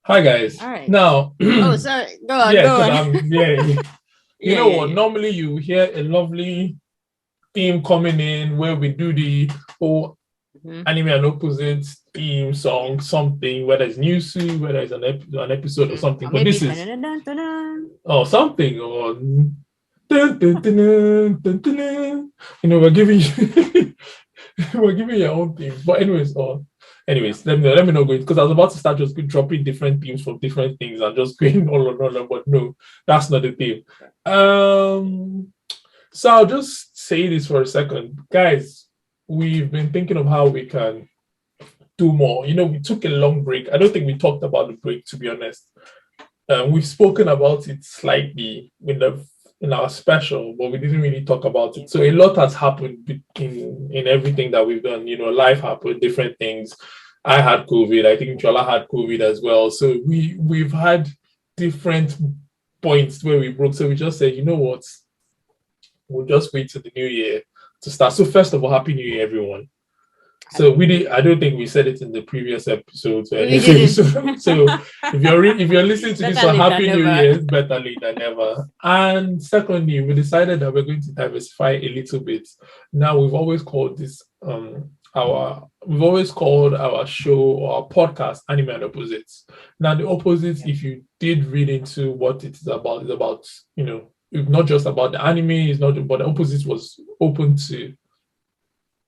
Hi guys. All right. Now, Oh, sorry. Go on, yeah, go because on. you Yeah, know yeah, what? yeah. Normally you hear a lovely theme coming in where we do the whole Hmm. anime and opposites theme Yeah. song, something, whether it's news, whether it's an episode or something. Or But maybe this is dun-dun-dun-dun-dun. something or dun, dun, dun, dun, dun, dun, dun. We're giving you we're giving your own theme. But Yeah. let me not go because I was about to start just dropping different themes from different things and just going all on, but no, that's not the theme. Um, so I'll just say this for a second, guys. We've been thinking of how we can do more. We took a long break. I don't think we talked about the break, to be honest. We've spoken about it slightly in our special, but we didn't really talk about Yeah. it. So a lot has happened in everything that we've done. Life happened, different things. I had COVID. I think Jola had COVID as well. So we've had different points where we broke. So we just said, you know what? We'll just wait till the new year to start. So first of all, happy new year, everyone. So Happy we New did. Year. I don't think we said it in the previous episodes or We anything. didn't. So if you're listening to this Better one, late than Happy New never. Year. It's better late than never. And secondly, we decided that we're going to diversify a little bit. Now we've always called this our show or our podcast Anime and Opposites. Now the opposites, Yeah. if you did read into what it's about, is about it's not just about the anime. It's not, but the opposites was open to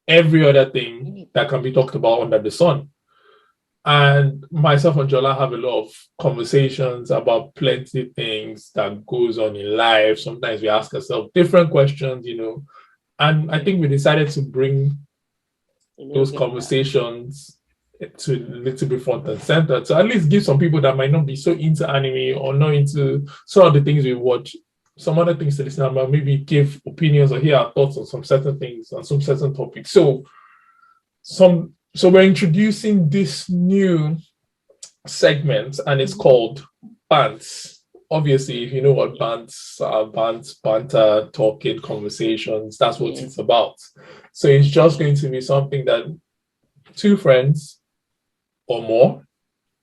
every other thing that Anything. can be talked about under the sun. And myself and Jola have a lot of conversations about plenty of things that goes on in life. Sometimes we ask ourselves different questions. And I Yeah. think we decided to bring A little those bit of that. conversations to a little bit front and center to at least give some people that might not be so into anime or not into some of the things we watch, some other things to listen about, maybe give opinions or hear our thoughts on some certain things on some certain topics. So we're introducing this new segment and it's Mhm. called Bantz. Obviously, if you know what Yeah. Bantz are, Bantz, banter, talking, conversations, that's what Yeah. it's about. So it's just Yeah. going to be something that two friends or more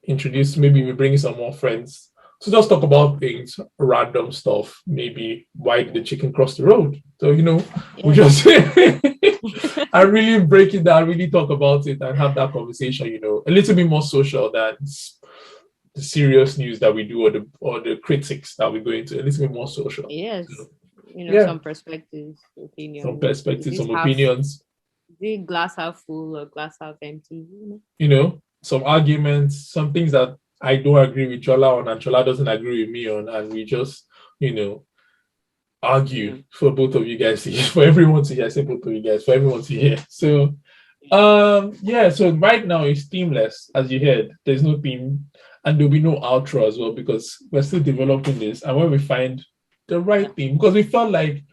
introduce, maybe we bring some more friends to just talk about things, random stuff, maybe why did the chicken cross the road? So, we Yeah. just I really break it down, really talk about it and have that conversation, a little bit more social than the serious news that we do or the critics that we go into, a little bit more social. Yes. So, yeah, Some perspectives, some opinions. Is perspectives, this some half, is opinions, it glass half full or glass half empty? some arguments, some things that I don't agree with Chola on and Chola doesn't agree with me on, and we just, you know, argue Yeah. for both of you guys to hear, for everyone to hear. I say both of you guys, for everyone to hear. So Yeah. yeah, so right now it's themeless, as you heard. There's no theme and there'll be no outro as well because we're still developing this. And when we find the Yeah. right theme, because we felt like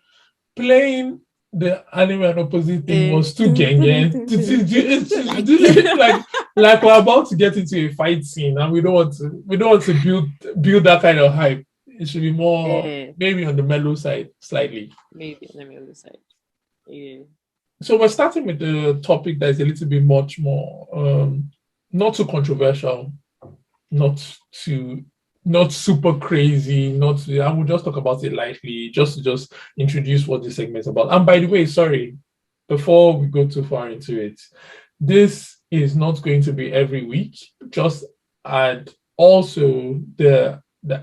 playing the anime and opposite thing was too Dun, gang dun, gang. dun, dun, like Like we're about to get into a fight scene and we don't want to build that kind of hype. It should be more yeah, maybe on the mellow side slightly. maybe let me on the side. Yeah. So we're starting with the topic that is a little bit much more not too controversial, not too not super crazy, not I will just talk about it lightly, just introduce what this segment is about. And by the way, sorry, before we go too far into it, this is not going to be every week, just and also the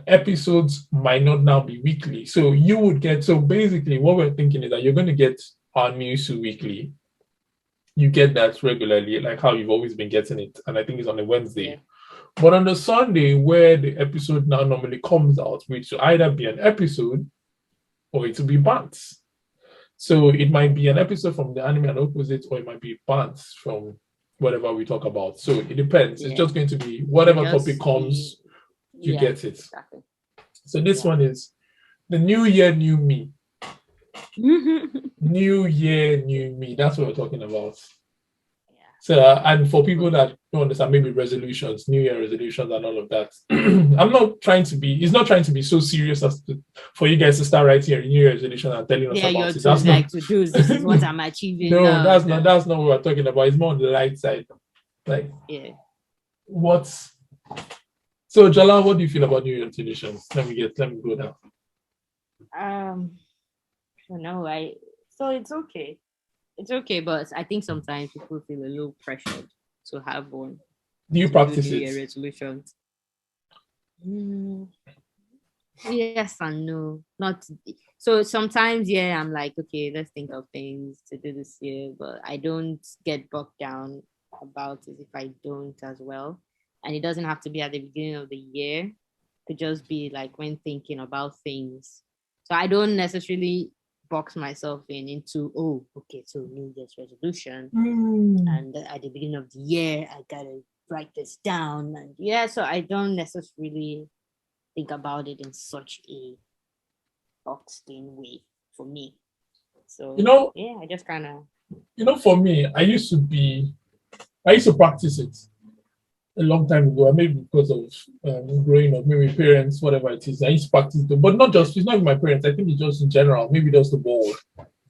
episodes might not now be weekly. So you would get so basically what we're thinking is that you're going to get our news weekly. You get that regularly, like how you've always been getting it. And I think it's on a Yeah. Wednesday. But on the Sunday, where the episode now normally comes out, which will either be an episode or it will be Bantz. So it might be an episode from the anime and opposite, or it might be Bantz from whatever we talk about. So it depends. It's Yeah. just going to be It'll whatever topic just be comes, you yeah, get it. exactly. So this Yeah. one is the new year, new me. New year, new me. That's what we're talking about. Yeah. So, and for people But that don't understand, maybe resolutions, New Year resolutions, and all of that. I'm not trying to be. It's not trying to be so serious for you guys to start writing your New Year resolution and telling us yeah, you're about it. to That's not. like to do this is what I'm achieving No, now. that's not. No. That's not what we're talking about. It's more on the light side. Like Yeah. what's So, Jala, what do you feel about New Year resolutions? Let me go down. No, so it's okay. It's okay, but I think sometimes people feel a little pressured to have one, Do you to do practice New Year it? resolutions. Yes and no. Not so sometimes, yeah, I'm like, okay, let's think of things to do this year, but I don't get bogged down about it if I don't as well. And it doesn't have to be at the beginning of the year. It could just be like when thinking about things. So I don't necessarily box myself into, oh, okay, so New Year's resolution. And at the beginning of the year, I gotta write this down. And yeah, so I don't necessarily think about it in such a boxed in way for me. So yeah, I just kind of. For me, I used to practice it a long time ago, maybe because of growing up, maybe parents, whatever it is. I used to practice it, but it's not even my parents. I think it's just in general, maybe just the world.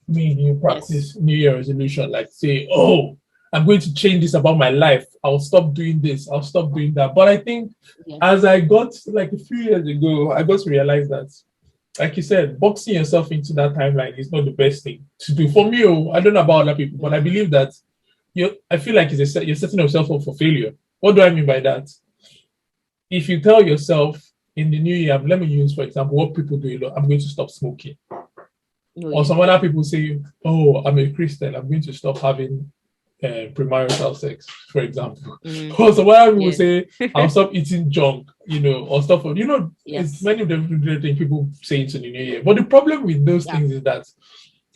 You practice New Year resolution, like say, oh, I'm going to change this about my life. I'll stop doing this. I'll stop doing that. But I think as I got like a few years ago, I got to realize that, like you said, boxing yourself into that timeline is not the best thing to do. For me, I don't know about other people, but I believe that I feel like you're setting yourself up for failure. What do I mean by that? If you tell yourself in the new year, let me use, for example, what people do, I'm going to stop smoking. Or some other people say, oh, I'm a Christian, I'm going to stop having premarital sex, for example. Or some other people say, I'll stop eating junk, or stuff. It's many of them things people say into the new year. But the problem with those things is that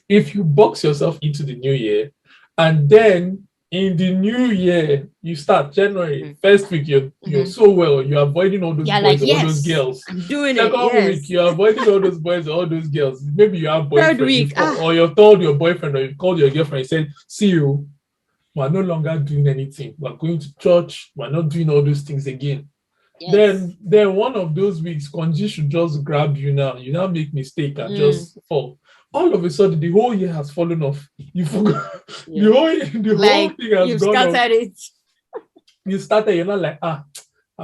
if you box yourself into the new year, and then in the new year, you start January, first week, you're so well, you're avoiding all those boys and all those girls. I'm doing Second week, you're avoiding all those boys and all those girls. Maybe you have boyfriend, third week, or you've told your boyfriend or you've called your girlfriend and said, see you, we're no longer doing anything. We're going to church, we're not doing all those things again. Then one of those weeks, condition should just grab you now. You now make mistake and just fall. All of a sudden, the whole year has fallen off. You forgot. The whole thing has gone off. It. You started, you're not like, I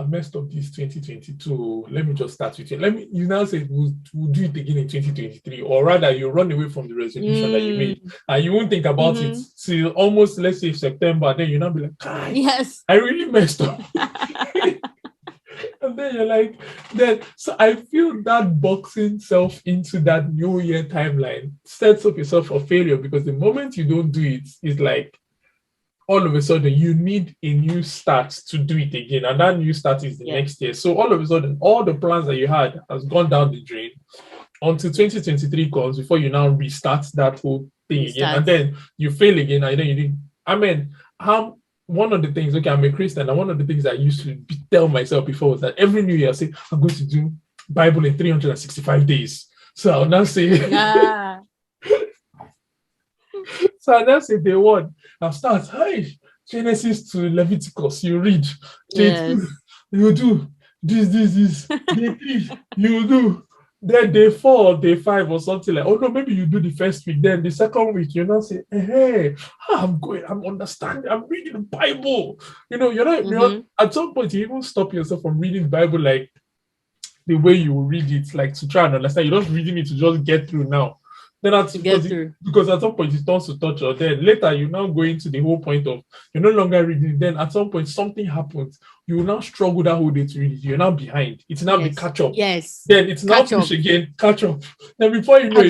messed up this 2022. Let me just start with it. You now say we'll do it again in 2023, or rather you run away from the resolution that you made, and you won't think about it till almost, let's say, September. Then you now be like, I really messed up. And then you're like, so I feel that boxing self into that new year timeline sets up yourself for failure, because the moment you don't do it, it's like all of a sudden you need a new start to do it again. And that new start is the next year. So all of a sudden, all the plans that you had has gone down the drain until 2023 comes before you now restart that whole thing again. And then you fail again. And then you think, one of the things, I'm a Christian, and one of the things I used to tell myself before was that every new year I say, I'm going to do Bible in 365 days. So I'll now say, so I now say day one, I'll start, Genesis to Leviticus, you read. Day 2, you do this. Day 3, you do. Then day 4 or day 5 or something like, oh no, maybe you do the first week. Then the second week, you now say, I'm understanding, I'm reading the Bible. You're not, at some point, you even stop yourself from reading the Bible like the way you read it, like to try and understand. You're not reading it to just get through now. Then because at some point it turns to torture. Then later you now go into the whole point of you're no longer reading. Then at some point something happens. You will now struggle that whole day to read it. You're now behind. It's now the catch up. Yes. Then it's now push again, catch up. Then before you know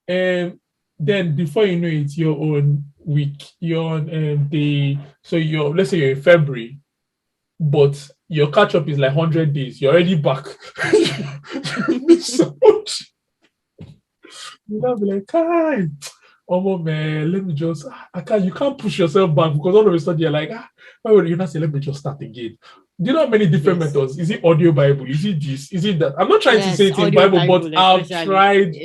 it. Then before you know it, you're on week. You're on let's say you're in February, but your catch up is like 100 days. You're already back. So much. You know, be like, man, let me just, you can't push yourself back, because all of a sudden you're like, why would you not say, let me just start again? Do you know how many different methods? Is it audio Bible? Is it this? Is it that? I'm not trying to say it's in Bible, but I've tried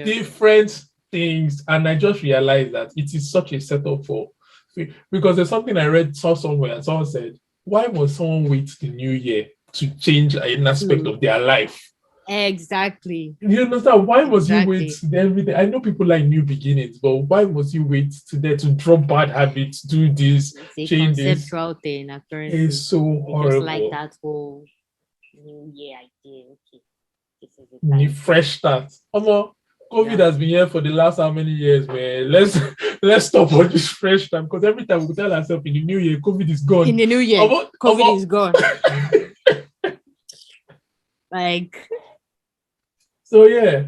different things, and I just realized that it is such a setup because there's something I saw somewhere, and someone said, why must someone wait the new year to change an aspect of their life? Exactly. You understand? Why must you wait Exactly. to everything? I know people like new beginnings, but why must you wait to there to drop bad habits, do this, It's a change this? conceptual thing, It's apparently. so They just like horrible. that whole new year idea. Okay, this is the New time to. fresh start. Although COVID Yeah. has been here for the last how many years, man? Let's stop on this fresh time because every time we tell ourselves in the new year, COVID is In gone. the new year, About, COVID is gone. Like, so yeah,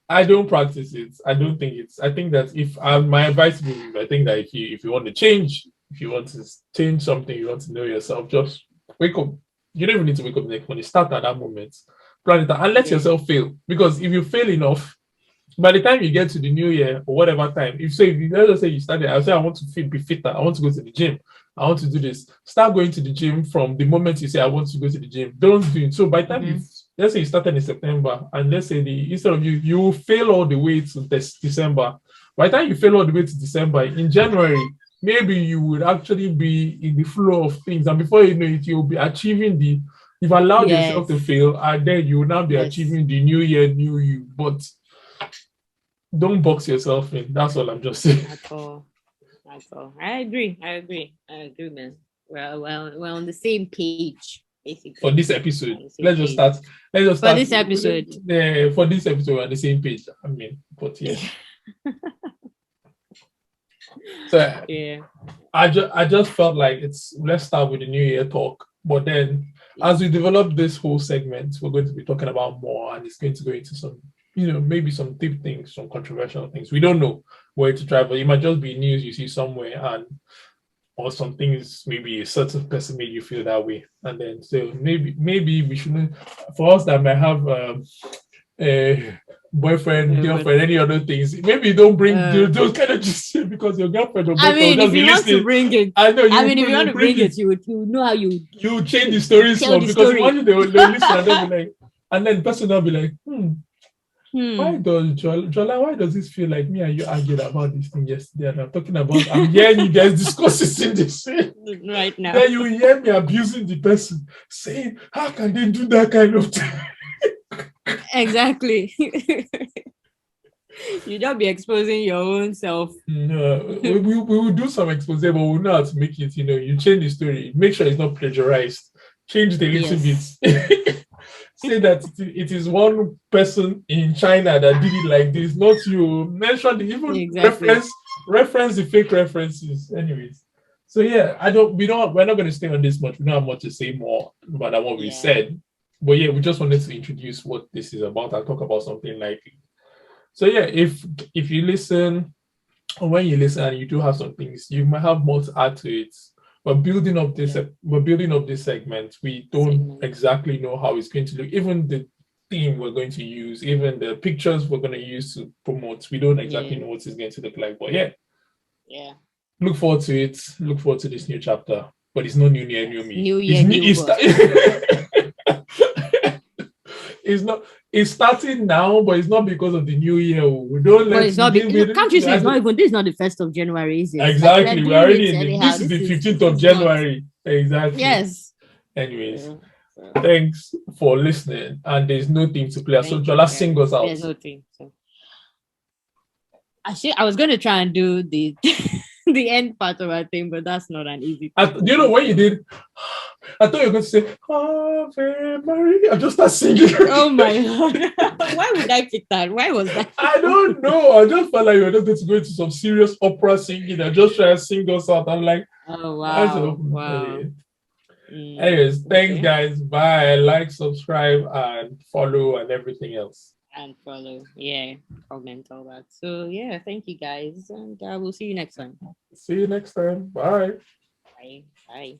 I don't practice it. I don't think it's. I think that if my advice would be, I think that if you want to change, if you want to change something, you want to know yourself, just wake up. You don't even need to wake up the next morning. Start at that moment. Plan it out and let yeah. yourself fail. Because if you fail enough, by the time you get to the new year or whatever time, if you let's just say you started, I say I want to be fitter, I want to go to the gym, I want to do this. Start going to the gym from the moment you say I want to go to the gym. Don't do it. So by the time you Mm-hmm. let's say you started in September and let's say instead of you will fail all the way to December. By the time you fail all the way to December, in January, maybe you would actually be in the flow of things. And before you know it, you'll be achieving you've allowed yourself to Yes. fail, and then you will now be Yes. achieving the new year, new you. But don't box yourself in. That's all I'm just saying. At all. At all. I agree. Man. We're on the same page, For basically. this We're episode, on the same let's just page. start. Let's just For start. this episode. For this episode, we're on the same page. I mean, but yeah. So Yeah. I just felt like let's start with the New Year talk. But then as we develop this whole segment, we're going to be talking about more, and it's going to go into some, maybe some deep things, some controversial things. We don't know where to travel. It might just be news you see somewhere, and or some things maybe a certain person made you feel that way, and then so maybe we shouldn't. For us that might have a boyfriend, But, girlfriend, any other things, maybe you don't bring uh, those kind of just because your girlfriend or I boyfriend will mean, just if be you want to listening. bring it, I know I mean, if you want you to bring bring it. it, you know how you You change the story tell small the because story. imagine they'll listen and they'll be like, and then the person will be like, why Hmm. does Jola, why does this feel like me and you argued about this thing yesterday? And I'm hearing you guys discuss this in this. Right now. Then you hear me abusing the person, saying, how can they do that kind of thing? Exactly. You don't be exposing your own self. No, we will do some expose, but we'll know how to make it. You change the story, make sure it's not plagiarized, change the little Yes. bit. Say that it is one person in China that did it like this, not you. Mention even Exactly. reference the fake references. Anyways, so yeah, we're not going to stay on this much. We don't have much to say more about than what we Yeah. said, but yeah, we just wanted to introduce what this is about and talk about something like. So yeah, if you listen, or when you listen and you do have some things, you might have more to add to it. We're building up this segment. We don't exactly know how it's going to look. Even the theme we're going to use, even the pictures we're going to use to promote, we don't exactly know what it's going to look like. But yeah, Yeah. look forward to it. Look forward to this new chapter. But it's not new year, new Yes. me. New It's year, new. new boss. It's not. It's starting now, but it's not because of the new year. We don't But let it's not can't you say it's not we, even this is not the 1st of January, is it? Like we're exactly. We're doing already it in anyhow. this is This the is 15th this of is not January. Exactly. yes. Anyways, Yeah. So, thanks for listening. And there's no thing to play. So thank you Jola, sing guys. us out. There's no thing. So I was gonna try and do the the end part of our thing, but that's not an easy thing Do to you know do. when you So. did? I thought you were going to say Ave Maria. I just start singing. Oh my god. Why would I pick that? Why was that? I don't know. I just felt like you were just going to go into some serious opera singing and just try to sing us out. I'm like, Oh I said, wow. Wow. anyways, thanks Okay. guys. Bye. Like, subscribe, and follow, and everything else. And follow. Yeah. Comment all that. So yeah, thank you guys. And we'll see you next time. See you next time. Bye. Bye. Bye.